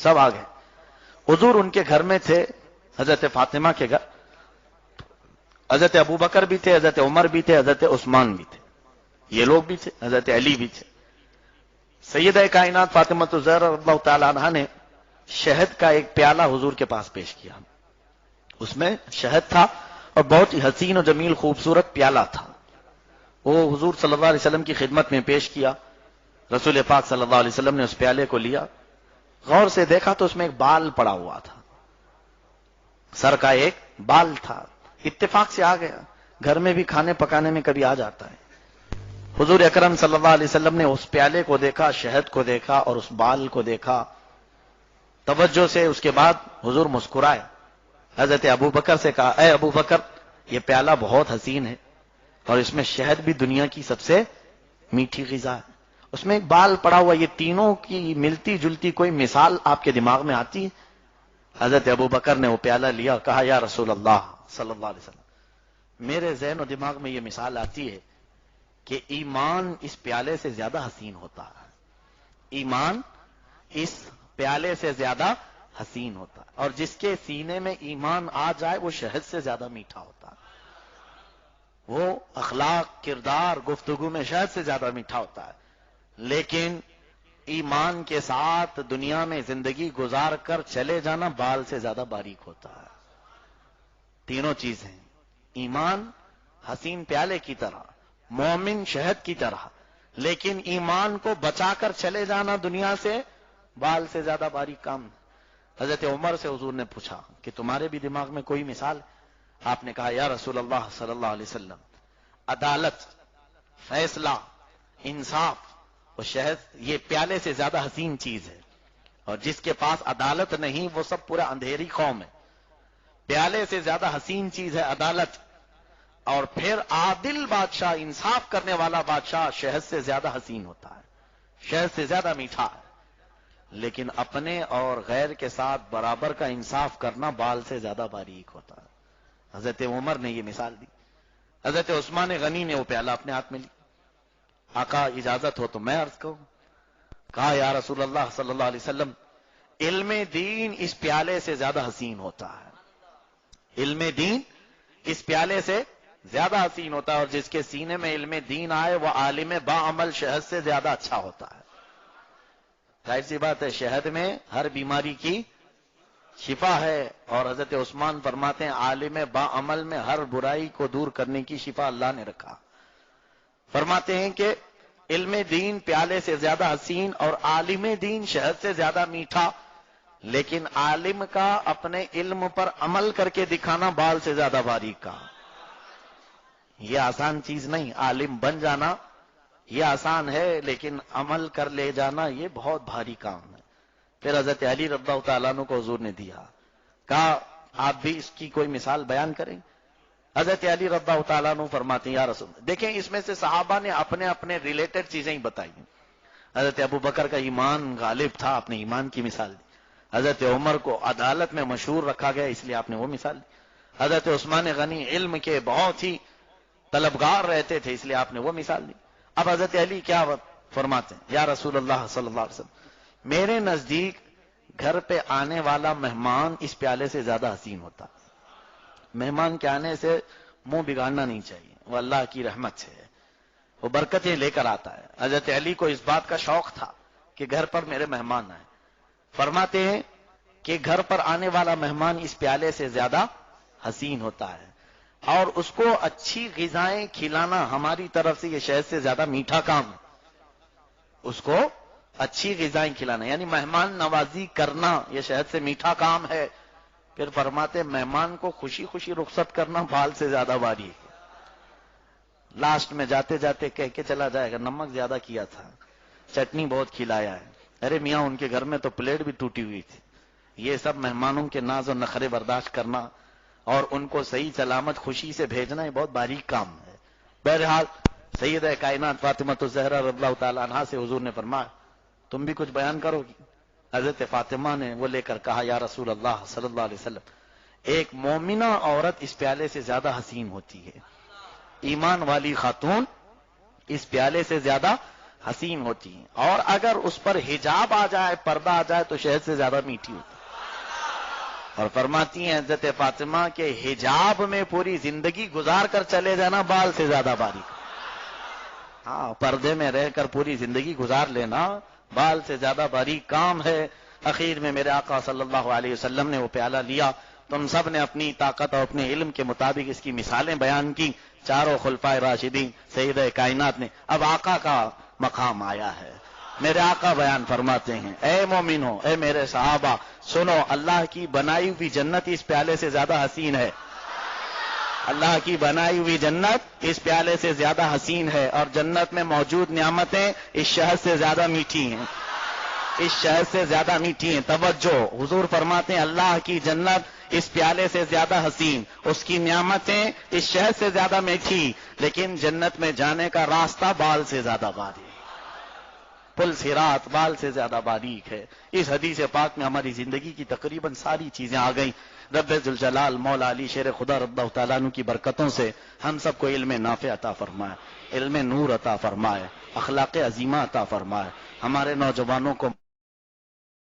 سب آ گئے. حضور ان کے گھر میں تھے، حضرت فاطمہ کے گھر. حضرت ابو بکر بھی تھے، حضرت عمر بھی تھے، حضرت عثمان بھی تھے، یہ لوگ بھی تھے، حضرت علی بھی تھے. سیدہ کائنات فاطمہ الزہرا رضی اللہ تعالی عنہا نے شہد کا ایک پیالہ حضور کے پاس پیش کیا. اس میں شہد تھا اور بہت ہی حسین و جمیل خوبصورت پیالہ تھا. وہ حضور صلی اللہ علیہ وسلم کی خدمت میں پیش کیا. رسول پاک صلی اللہ علیہ وسلم نے اس پیالے کو لیا، غور سے دیکھا تو اس میں ایک بال پڑا ہوا تھا، سر کا ایک بال تھا. اتفاق سے آ گیا، گھر میں بھی کھانے پکانے میں کبھی آ جاتا ہے. حضور اکرم صلی اللہ علیہ وسلم نے اس پیالے کو دیکھا، شہد کو دیکھا اور اس بال کو دیکھا توجہ سے. اس کے بعد حضور مسکرائے، حضرت ابو بکر سے کہا، اے ابو بکر، یہ پیالہ بہت حسین ہے اور اس میں شہد بھی دنیا کی سب سے میٹھی غذا ہے، اس میں ایک بال پڑا ہوا، یہ تینوں کی ملتی جلتی کوئی مثال آپ کے دماغ میں آتی ہے؟ حضرت ابو بکر نے وہ پیالہ لیا، کہا یا رسول اللہ صلی اللہ علیہ وسلم، میرے ذہن و دماغ میں یہ مثال آتی ہے کہ ایمان اس پیالے سے زیادہ حسین ہوتا ہے. ایمان اس پیالے سے زیادہ حسین ہوتا ہے، اور جس کے سینے میں ایمان آ جائے وہ شہد سے زیادہ میٹھا ہوتا ہے. وہ اخلاق، کردار، گفتگو میں شہد سے زیادہ میٹھا ہوتا ہے. لیکن ایمان کے ساتھ دنیا میں زندگی گزار کر چلے جانا بال سے زیادہ باریک ہوتا ہے. تینوں چیزیں، ایمان حسین پیالے کی طرح، مومن شہد کی طرح، لیکن ایمان کو بچا کر چلے جانا دنیا سے بال سے زیادہ باریک کام. حضرت عمر سے حضور نے پوچھا کہ تمہارے بھی دماغ میں کوئی مثال؟ آپ نے کہا یا رسول اللہ صلی اللہ علیہ وسلم، عدالت، فیصلہ، انصاف اور شہد یہ پیالے سے زیادہ حسین چیز ہے. اور جس کے پاس عدالت نہیں وہ سب پورا اندھیری قوم ہے. پیالے سے زیادہ حسین چیز ہے عدالت، اور پھر عادل بادشاہ، انصاف کرنے والا بادشاہ شہد سے زیادہ حسین ہوتا ہے، شہد سے زیادہ میٹھا ہے. لیکن اپنے اور غیر کے ساتھ برابر کا انصاف کرنا بال سے زیادہ باریک ہوتا ہے. حضرت عمر نے یہ مثال دی. حضرت عثمان غنی نے وہ پیالہ اپنے ہاتھ میں لی. آقا اجازت ہو تو میں عرض کروں. کہا یا رسول اللہ صلی اللہ علیہ وسلم، علم دین اس پیالے سے زیادہ حسین ہوتا ہے. علم دین اس پیالے سے زیادہ حسین ہوتا ہے، اور جس کے سینے میں علم دین آئے وہ عالم با عمل شہد سے زیادہ اچھا ہوتا ہے. ظاہر سی بات ہے، شہد میں ہر بیماری کی شفا ہے، اور حضرت عثمان فرماتے ہیں عالم با عمل میں ہر برائی کو دور کرنے کی شفا اللہ نے رکھا. فرماتے ہیں کہ علم دین پیالے سے زیادہ حسین اور عالم دین شہد سے زیادہ میٹھا، لیکن عالم کا اپنے علم پر عمل کر کے دکھانا بال سے زیادہ باریک کا. یہ آسان چیز نہیں، عالم بن جانا یہ آسان ہے، لیکن عمل کر لے جانا یہ بہت بھاری کام ہے. پھر حضرت علی رضی اللہ تعالیٰ عنہ کو حضور نے دیا، کہا آپ بھی اس کی کوئی مثال بیان کریں. حضرت علی رضی اللہ تعالیٰ عنہ فرماتے ہیں یا رسول، دیکھیں اس میں سے صحابہ نے اپنے اپنے ریلیٹڈ چیزیں ہی بتائی. حضرت ابو بکر کا ایمان غالب تھا، آپ نے ایمان کی مثال دی. حضرت عمر کو عدالت میں مشہور رکھا گیا، اس لیے آپ نے وہ مثال دی. حضرت عثمان غنی علم کے بہت ہی طلبگار رہتے تھے، اس لیے آپ نے وہ مثال دی. اب حضرت علی کیا فرماتے ہیں، یا رسول اللہ صلی اللہ علیہ وسلم، میرے نزدیک گھر پہ آنے والا مہمان اس پیالے سے زیادہ حسین ہوتا. مہمان کے آنے سے منہ بگاڑنا نہیں چاہیے، وہ اللہ کی رحمت سے ہے، وہ برکتیں لے کر آتا ہے. حضرت علی کو اس بات کا شوق تھا کہ گھر پر میرے مہمان آئے. فرماتے ہیں کہ گھر پر آنے والا مہمان اس پیالے سے زیادہ حسین ہوتا ہے، اور اس کو اچھی غذائیں کھلانا ہماری طرف سے یہ شہد سے زیادہ میٹھا کام ہے. اس کو اچھی غذائیں کھلانا یعنی مہمان نوازی کرنا یہ شہد سے میٹھا کام ہے. پھر فرماتے مہمان کو خوشی خوشی رخصت کرنا بال سے زیادہ باری ہے. لاسٹ میں جاتے جاتے کہہ کے چلا جائے گا نمک زیادہ کیا تھا، چٹنی بہت کھلایا ہے. ارے میاں ان کے گھر میں تو پلیٹ بھی ٹوٹی ہوئی تھی. یہ سب مہمانوں کے ناز و نخرے برداشت کرنا اور ان کو صحیح سلامت خوشی سے بھیجنا یہ بہت باریک کام ہے. بہرحال سیدہ کائنات فاطمہ الزہرا رضی اللہ تعالی عنہا سے حضور نے فرمایا تم بھی کچھ بیان کرو گی. حضرت فاطمہ نے وہ لے کر کہا یا رسول اللہ صلی اللہ علیہ وسلم، ایک مومنہ عورت اس پیالے سے زیادہ حسین ہوتی ہے، ایمان والی خاتون اس پیالے سے زیادہ حسین ہوتی ہیں، اور اگر اس پر حجاب آ جائے، پردہ آ جائے تو شہد سے زیادہ میٹھی ہوتی ہے۔ اور فرماتی ہیں حضرت فاطمہ کے حجاب میں پوری زندگی گزار کر چلے جانا بال سے زیادہ باریک۔ ہاں، پردے میں رہ کر پوری زندگی گزار لینا بال سے زیادہ باریک کام ہے۔ اخیر میں میرے آقا صلی اللہ علیہ وسلم نے وہ پیالہ لیا، تم سب نے اپنی طاقت اور اپنے علم کے مطابق اس کی مثالیں بیان کی، چاروں خلفائے راشدین سیدہ کائنات نے۔ اب آقا کا مقام آیا ہے، میرے آقا بیان فرماتے ہیں، اے مومنو، اے میرے صحابہ، سنو، اللہ کی بنائی ہوئی جنت اس پیالے سے زیادہ حسین ہے۔ اللہ کی بنائی ہوئی جنت اس پیالے سے زیادہ حسین ہے، اور جنت میں موجود نعمتیں اس شہد سے زیادہ میٹھی ہیں، اس شہد سے زیادہ میٹھی ہیں۔ توجہ، حضور فرماتے ہیں اللہ کی جنت اس پیالے سے زیادہ حسین، اس کی نعمتیں اس شہد سے زیادہ میٹھی، لیکن جنت میں جانے کا راستہ بال سے زیادہ باریک، پل صراط بال سے زیادہ باریک ہے۔ اس حدیث پاک میں ہماری زندگی کی تقریباً ساری چیزیں آ گئیں۔ رب ذوالجلال مولا علی شیر خدا رضی اللہ تعالیٰ عنہ کی برکتوں سے ہم سب کو علم نافع عطا فرمائے، علم نور عطا فرمائے، اخلاق عظیمہ عطا فرمائے، ہمارے نوجوانوں کو